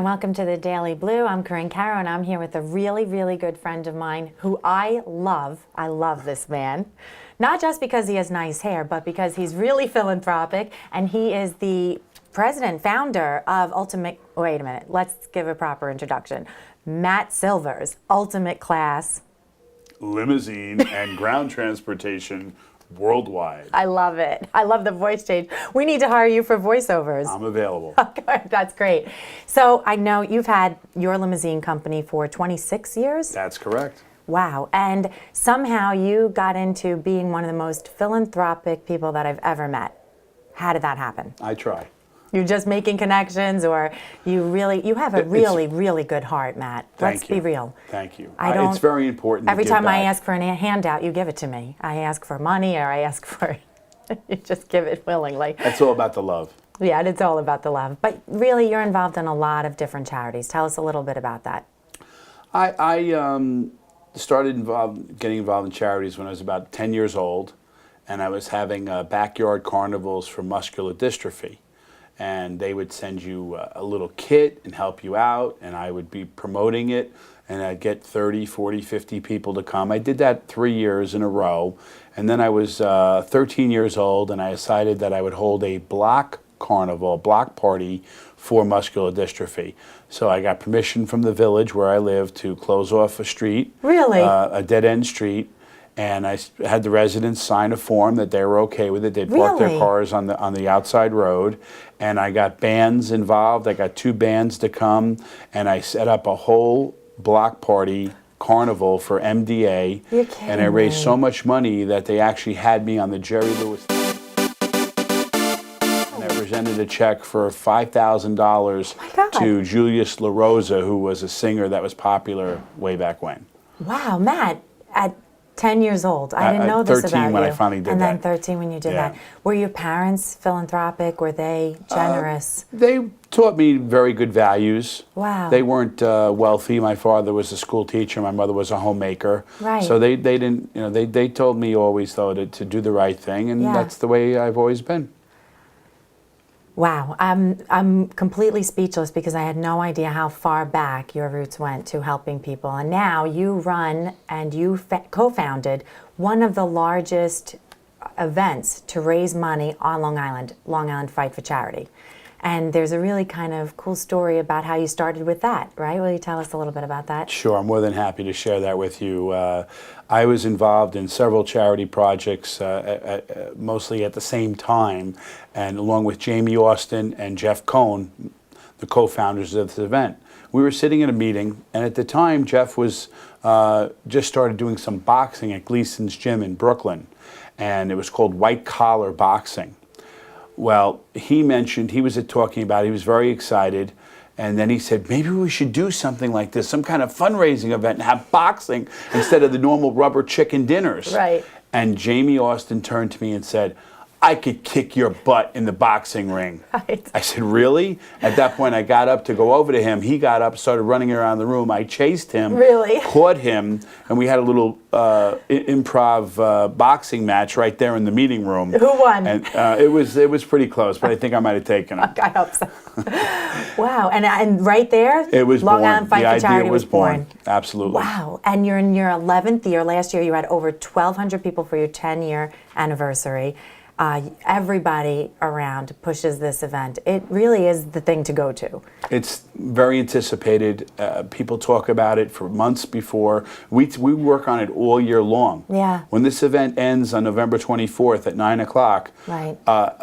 welcome to the Daily Blue. I'm Karin Caro, and I'm here with a really, really good friend of mine who I love. I love this man. Not just because he has nice hair, but because he's really philanthropic, and he is the president, founder of wait a minute, let's give a proper introduction. Matt Silver's Ultimate Class Limousine and ground transportation worldwide. I love it. I love the voice change. We need to hire you for voiceovers. I'm available. Okay, that's great. So I know you've had your limousine company for 26 years? That's correct. Wow. And somehow you got into being one of the most philanthropic people that I've ever met. How did that happen? I try. You're just making connections, or you have a really good heart, Matt. Let's be real. Thank you. It's very important. Every to give time I back. ask for a handout, you give it to me. I ask for money, or I ask for, you just give it willingly. That's all about the love. Yeah, it's all about the love. But really, you're involved in a lot of different charities. Tell us a little bit about that. I started getting involved in charities when I was about 10 years old, and I was having backyard carnivals for muscular dystrophy. And they would send you a little kit and help you out, and I would be promoting it, and I'd get 30, 40, 50 people to come. I did that 3 years in a row, and then I was 13 years old, and I decided that I would hold a block carnival, block party for muscular dystrophy. So I got permission from the village where I live to close off a street. Really? A dead-end street. And I had the residents sign a form that they were okay with it. They'd park their cars on the outside road. And I got bands involved. I got 2 bands to come. And I set up a whole block party carnival for MDA. You're kidding and I raised me. so much money that they actually had me on the Jerry Lewis. And I presented a check for $5,000 to Julius La Rosa, who was a singer that was popular way back when. Wow, Matt, at 10 years old. I didn't know this about you. 13 when I finally did that. And then 13 when you did that. Were your parents philanthropic? Were they generous? They taught me very good values. Wow. They weren't wealthy. My father was a school teacher. My mother was a homemaker. Right. So they didn't, they told me always, though, to do the right thing. And that's the way I've always been. Wow, I'm completely speechless because I had no idea how far back your roots went to helping people. And now you run and you co-founded one of the largest events to raise money on Long Island Fight for Charity. And there's a really kind of cool story about how you started with that, right? Will you tell us a little bit about that? Sure, I'm more than happy to share that with you. I was involved in several charity projects, mostly at the same time, and along with Jamie Austin and Jeff Cohn, the co-founders of this event. We were sitting in a meeting, and at the time, Jeff was just started doing some boxing at Gleason's Gym in Brooklyn, and it was called white collar boxing. Well, he was talking about it, he was very excited, and then he said, maybe we should do something like this, some kind of fundraising event and have boxing instead of the normal rubber chicken dinners. Right. And Jamie Austin turned to me and said, I could kick your butt in the boxing ring. Right. I said, really? At that point, I got up to go over to him. He got up, started running around the room. I chased him, really? Caught him, and we had a little improv boxing match right there in the meeting room. Who won? And it was pretty close, but I think I might have taken him. I hope so. Wow, and right there, it was Long born. Island Fight for Charity was born. Absolutely. Wow, and you're in your 11th year. Last year, you had over 1,200 people for your 10-year anniversary. Everybody around pushes this event. It really is the thing to go to. It's very anticipated. People talk about it for months before. We work on it all year long. Yeah. When this event ends on November 24th at 9 o'clock, right.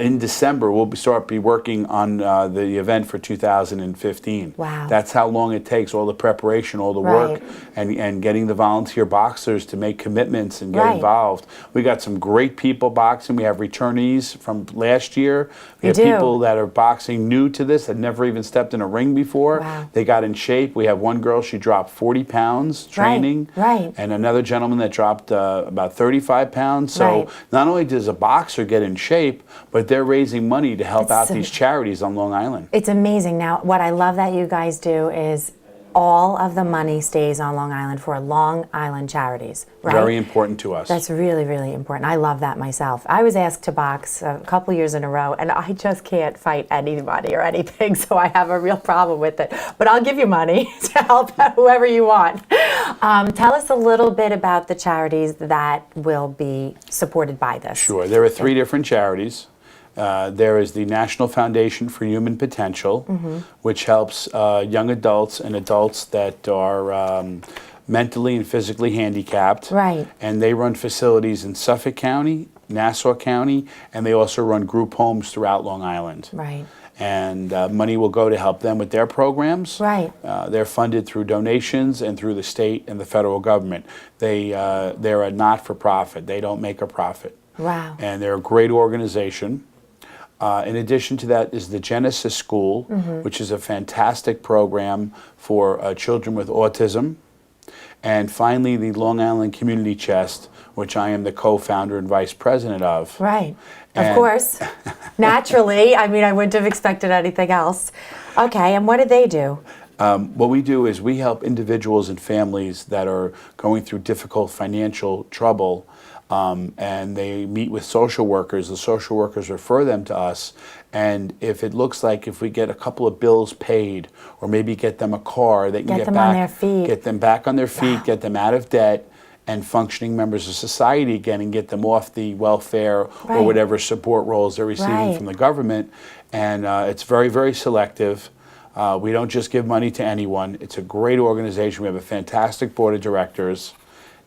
In December, we'll start working on the event for 2015. Wow. That's how long it takes, all the preparation, all the work, and getting the volunteer boxers to make commitments and get involved. We got some great people boxing. We have returnees from last year. We have people that are boxing new to this, that never even stepped in a ring before. Wow. They got in shape. We have one girl, she dropped 40 pounds training. Right. And another gentleman that dropped about 35 pounds. So not only does a boxer get in shape, but they're raising money to help out these charities on Long Island. It's amazing. Now, what I love that you guys do is all of the money stays on Long Island for Long Island Charities, right? Very important to us. That's really, really important. I love that myself. I was asked to box a couple years in a row, and I just can't fight anybody or anything, so I have a real problem with it. But I'll give you money to help whoever you want. Tell us a little bit about the charities that will be supported by this. Sure. There are 3 different charities. There is the National Foundation for Human Potential, which helps young adults and adults that are mentally and physically handicapped. Right. And they run facilities in Suffolk County, Nassau County, and they also run group homes throughout Long Island. Right. And money will go to help them with their programs. Right. They're funded through donations and through the state and the federal government. They're a not-for-profit. They don't make a profit. Wow. And they're a great organization. In addition to that is the Genesis School, which is a fantastic program for children with autism. And finally, the Long Island Community Chest, which I am the co-founder and vice president of. Right. And of course. Naturally. I mean, I wouldn't have expected anything else. Okay, and what do they do? What we do is we help individuals and families that are going through difficult financial trouble, and they meet with social workers. The social workers refer them to us, and if it looks like if we get a couple of bills paid, or maybe get them a car, they can Get them on their feet. get them back on their feet, get them out of debt, and functioning members of society again, and get them off the welfare Right. or whatever support roles they're receiving Right. from the government. And it's very, very selective. We don't just give money to anyone. It's a great organization. We have a fantastic board of directors,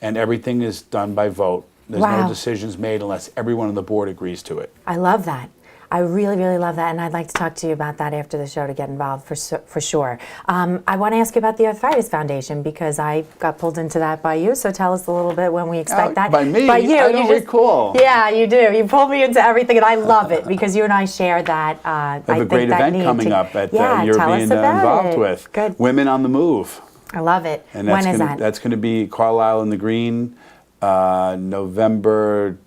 and everything is done by vote. There's Wow. no decisions made unless everyone on the board agrees to it. I love that. I really, really love that, and I'd like to talk to you about that after the show to get involved for sure. I want to ask you about the Arthritis Foundation because I got pulled into that by you. So tell us a little bit when we expect that. By me? By you. I don't recall. Yeah, you do. You pulled me into everything, and I love it because you and I share that. I have a great event coming up that yeah, you're tell being us about involved it. with. Good. Women on the Move. I love it. And When is that? That's going to be Carlisle and the Green, November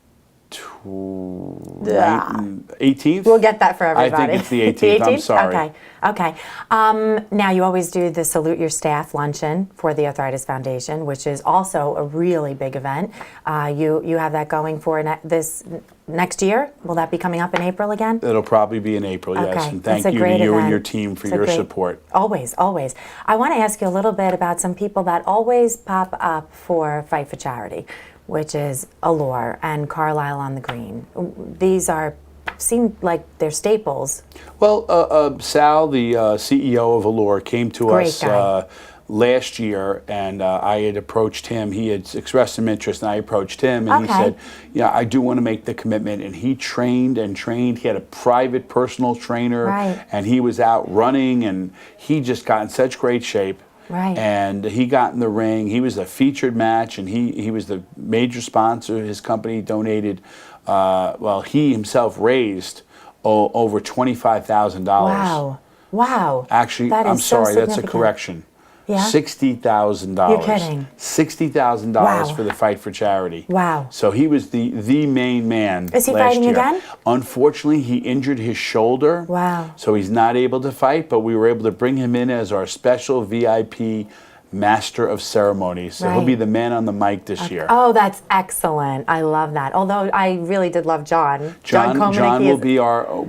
18th. We'll get that for I everybody. think it's the 18th. I'm sorry. Okay. Okay. Now, you always do the Salute Your Staff luncheon for the Arthritis Foundation, which is also a really big event. You have that going for this next year. Will that be coming up in April again? It'll probably be in April, yes. Okay. And thank It's a you to great you and event. your team for It's a your great- support. Always, always. I want to ask you a little bit about some people that always pop up for Fight for Charity, which is Allure and Carlisle on the Green. These seem like they're staples. Well, Sal, the CEO of Allure, came to Great us guy. last year, and I had approached him. He had expressed some interest, and I approached him, and he Okay. said, "Yeah, I do want to make the commitment." And he trained and trained. He had a private personal trainer, Right. and he was out running, and he just got in such great shape. Right. And he got in the ring. He was a featured match, and he was the major sponsor. His company donated, he himself raised over $25,000. Wow. Wow. Actually, That I'm is so sorry, that's a significant. correction. Yeah? $60,000. You're kidding. $60,000 Wow. for the Fight for Charity. Wow. So he was the main man. Is he last fighting year. again? Unfortunately, he injured his shoulder. Wow. So he's not able to fight, but we were able to bring him in as our special VIP Master of Ceremonies. So he'll be Right. the man on the mic this year. Oh, that's excellent. I love that. Although I really did love John. John Komanek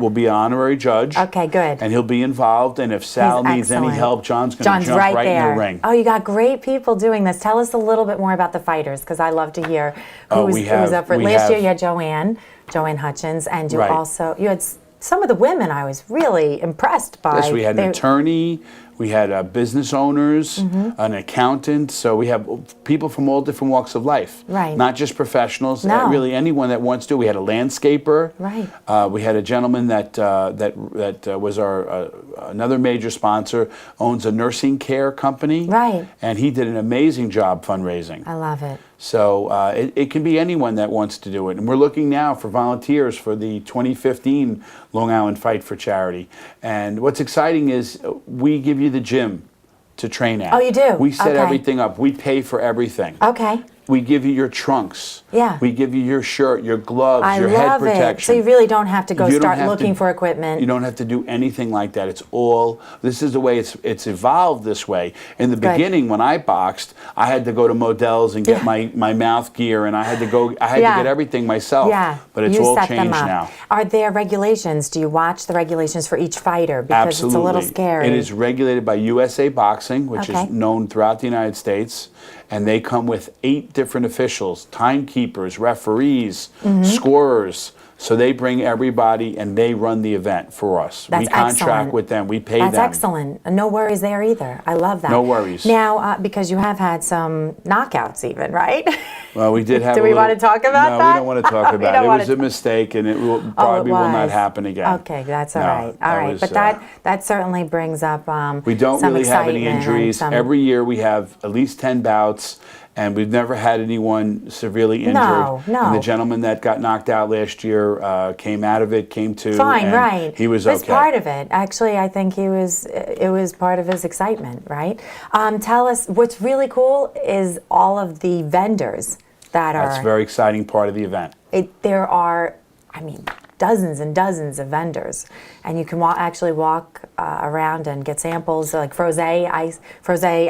will be an honorary judge. Okay, good. And he'll be involved. And if Sal He's needs any excellent. help, John's going to jump right right there. in the ring. Oh, you got great people doing this. Tell us a little bit more about the fighters, because I love to hear who's up for it. Last year you had Joanne Hutchins, and you Right. had some of the women I was really impressed by. Yes, we had an attorney, we had business owners, Mm-hmm. an accountant. So we have people from all different walks of life. Right. Not just professionals. No. Really, anyone that wants to. We had a landscaper. Right. We had a gentleman that was our another major sponsor. Owns a nursing care company. Right. And he did an amazing job fundraising. I love it. So it can be anyone that wants to do it. And we're looking now for volunteers for the 2015 Long Island Fight for Charity. And what's exciting is we give you the gym to train at. Oh, you do? We set Okay. everything up. We pay for everything. Okay. We give you your trunks. Yeah. We give you your shirt, your gloves, I your head love protection. it. So you really don't have to go You don't start have looking to- for equipment. You don't have to do anything like that. It's all, this is the way it's evolved this way. In the beginning, when I boxed, I had to go to Modell's and get my mouth gear, and I had to get everything myself. Yeah. But it's You all set them changed up. now. Are there regulations? Do you watch the regulations for each fighter? Because Absolutely. it's a little scary. It is regulated by USA Boxing, which Okay. is known throughout the United States, and they come with 8 different officials, timekeepers, referees, Mm-hmm. scorers. So they bring everybody and they run the event for us. That's we contract excellent. with them. We pay That's them. excellent. No worries there either. I love that. No worries. Now, because you have had some knockouts even, right? Well, we did have. Do a we little- want to talk about no, that? we don't want to talk We about don't it. It wanna was a mistake, and it will, probably will not was. happen again. Okay, that's all No, right. All that right, was, but that certainly brings up we don't some really have any excitement and injuries. some- Every year we have at least 10 bouts, and we've never had anyone severely injured. No. And the gentleman that got knocked out last year came out of it, came to. Fine, and right. He was That's okay. part of it. Actually, I think it was part of his excitement, right? Tell us, what's really cool is all of the vendors that That's a are, very exciting part of the event. there are, dozens and dozens of vendors, and you can actually walk around and get samples, like Frosé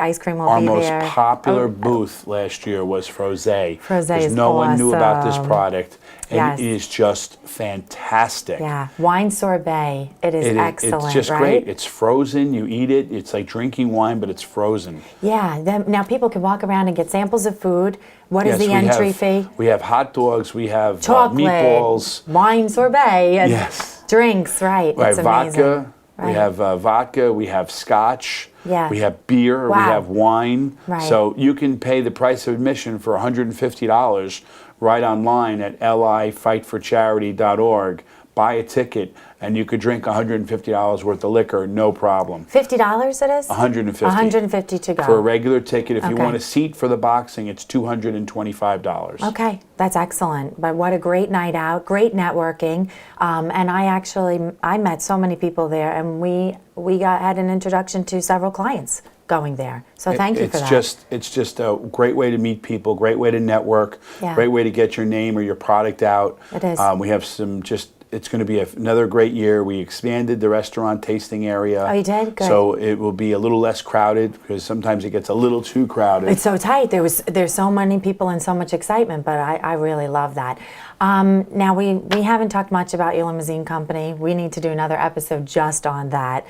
ice cream will Our be most there. popular booth last year was Frosé. Frosé because is no one knew about this awesome. product, and Yes. it is just fantastic. Yeah, wine sorbet. It is excellent, It's just right? great. It's frozen. You eat it. It's like drinking wine, but it's frozen. Yeah. Now people can walk around and get samples of food. What is Yes, the entry fee? We have hot dogs. We have Chocolate, meatballs. wine sorbet, and Yes. drinks. Right. Right, It's amazing. vodka. Right. We have vodka. We have scotch. Yeah. We have beer. We Wow. have wine. Right. So you can pay the price of admission for $150 right online at lifightforcharity.org. Buy a ticket, and you could drink $150 worth of liquor, no problem. $50 it is? 150. 150 to go. For a regular ticket. If you Okay. want a seat for the boxing, it's $225. Okay, that's excellent. But what a great night out, great networking. And I met so many people there, and we had an introduction to several clients going there. So thank you for that. It's just a great way to meet people, great way to network, Yeah. great way to get your name or your product out. It is. We have it's going to be another great year. We expanded the restaurant tasting area. Oh, you did? Good. So it will be a little less crowded, because sometimes it gets a little too crowded. It's so tight. There's so many people and so much excitement, but I really love that. Now we haven't talked much about your limousine company. We need to do another episode just on that.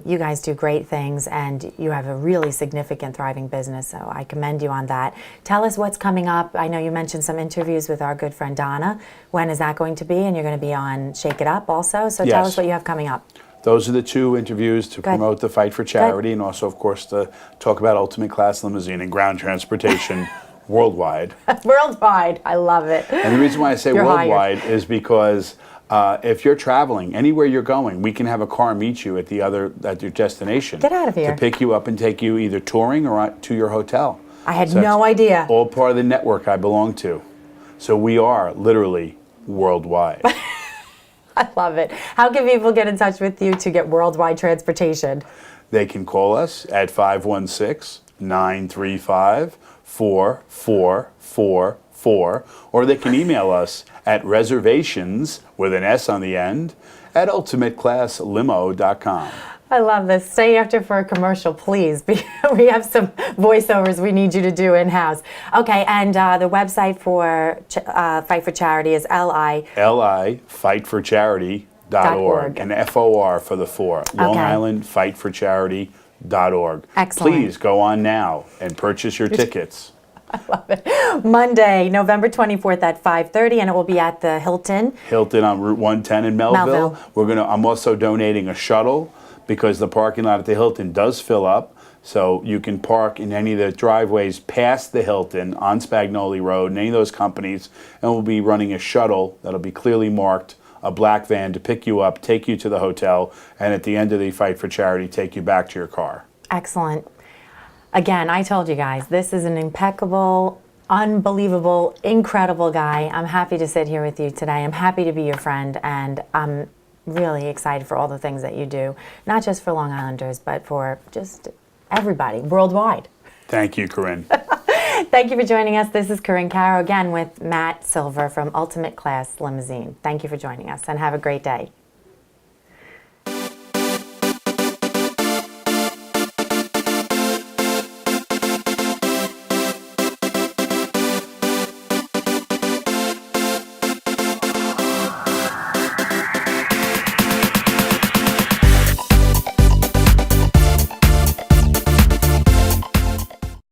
You guys do great things, and you have a really significant, thriving business. So I commend you on that. Tell us what's coming up. I know you mentioned some interviews with our good friend Donna. When is that going to be? And you're going to be on Shake It Up also. So tell Yes. us what you have coming up. Those are the 2 interviews to promote the Fight for Charity, and also, of course, to talk about Ultimate Class Limousine and ground transportation worldwide. Worldwide. I love it. And the reason why I say You're worldwide is because if you're traveling, anywhere you're going, we can have a car meet you at your destination. Get out of here. To pick you up and take you either touring or to your hotel. I had So no it's idea. All part of the network I belong to. So we are literally worldwide. I love it. How can people get in touch with you to get worldwide transportation? They can call us at 516-935-4444, or they can email us at reservations, with an S on the end, at ultimateclasslimo.com. I love this. Stay after for a commercial, please. We have some voiceovers we need you to do in-house. Okay, and the website for Fight for Charity is lifightforcharity.org, and FOR for the 4. Long Okay. Island Fightforcharity.org. Excellent. Please go on now and purchase your tickets. Monday, November 24th at 5:30, and it will be at the Hilton. Hilton on Route 110 in Melville. I'm also donating a shuttle, because the parking lot at the Hilton does fill up. So you can park in any of the driveways past the Hilton on Spagnoli Road, and any of those companies, and we'll be running a shuttle that'll be clearly marked, a black van, to pick you up, take you to the hotel, and at the end of the Fight for Charity, take you back to your car. Excellent. Again, I told you guys, this is an impeccable, unbelievable, incredible guy. I'm happy to sit here with you today. I'm happy to be your friend, and I'm really excited for all the things that you do, not just for Long Islanders, but for just everybody worldwide. Thank you, Karin. Thank you for joining us. This is Karin Caro again with Matt Silver from Ultimate Class Limousine. Thank you for joining us and have a great day.